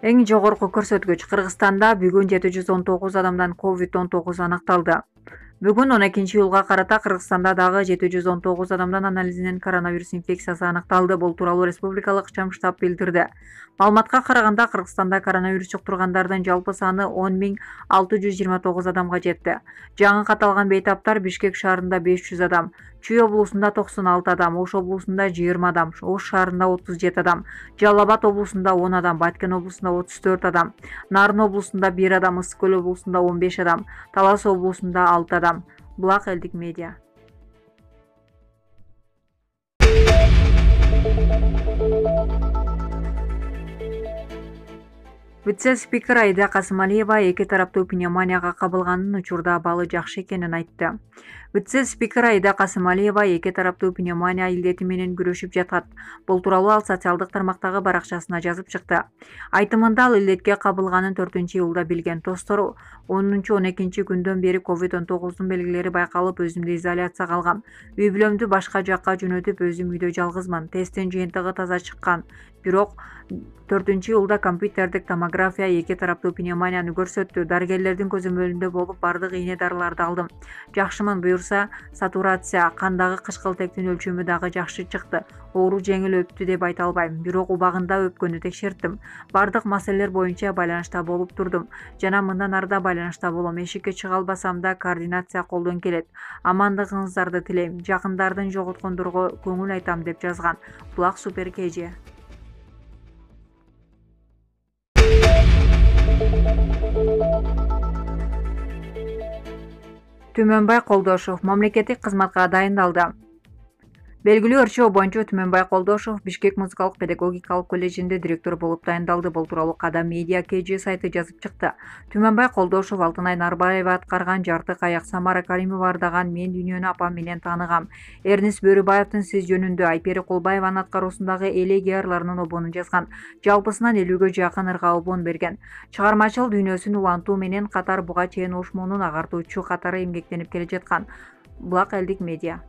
Эң жогорку көрсөткүч Кыргызстанда бүгүн 719 адамдан COVID-19 аныкталды. Бүгүн 12-июлга карата Кыргызстанда дагы 719 адамдан анализинен коронавирус инфекциясы аныкталды. Бул тууралуу Республикалык Чам штаб билдирди. Маалыматка караганда Кыргызстанда коронавирус жуктургандардын жалпы саны 10.629 адамга жетти. Жаңы катталган бейтаптар Бишкек шаарында 500 адам, Чүй облусунда 96 адам, Ош облусунда 20 адам, Ош шаарында 37 адам, Жалал Абад облусунда 10 адам, Баткен облусунда 34 адам, Нарын облусунда 1 адам, Ысык Көл облусунда 15 адам, Талас облусунда 6 адам. Булак элдик медиа. Вице-спикер Аида Касымалиева эки тараптуу пневмонияга кабылганын, учурда абалы жакшы экенин айтты. Вице-спикер Аида Касымалиева эки тараптуу пневмония илдети менен күрөшүп жатат. Бул тууралуу ал социалдык тармактагы баракчасына жазып чыкты. Айтымында ал илдетке кабылганын 4-июлда билген. Достор, 10-12 күндөн бери COVID-19 белгилери байкалып, өзүмдү изоляцияга алгам. Үй бүлөмдү башка жакка жөнөтүп, өзүм үйдө жалгызмын. Тесттин жыйынтыгы таза чыккан. Бирок 4-июлда компьютердик томография эки тараптуу пневмонияны көрсөттү. Дарыгерлердин көзөмөлүндө болуп, бардык ийне дарыларды алдым. Жакшымын, буюрса сатурация, кандагы кычкылтектин өлчөмү дагы жакшы чыкты. Оору жеңил өттү деп айта албайм, бирок убагында өпкөнү текшерттим. Бардык маселелер боюнча байланышта болуп турдум жана мындан ары да байланышта болом. Эшикке чыга албасам да координация колдон келет. Амандыгыңыздарды тилейм. Жакындардын жоготкондорго көңүл айтам деп жазган. Булак Супер KG. Түмөнбай Колдошов мамлекеттик кызматка дайындалды. Белгилүү өрчөө боюнча Түмөнбай Колдошов Бишкек музыкалык педагогикалык колледжинде директор болуп дайындалды. Бул тууралуу Кадам Медиа KG сайты жазып чыкты. Түмөнбай Колдошов Алтынай Нарбаева аткарган Жартык аяк, Самара Каримова ардаган Мен дүйнөнү апам менен тааныгам, Эрнис Бөрүбаевдин Сиз жөнүндө, Айпери Кулбаеванын аткаруусундагы Элегия ырларынын обонун жазган. Жалпысынан 50ге жакын ырга обон берген. Чыгармачыл дүйнөсүн улантуу менен катар буга чейин Ошмонун агартуучу катары эмгектенип келе жаткан. Булак элдик медиа.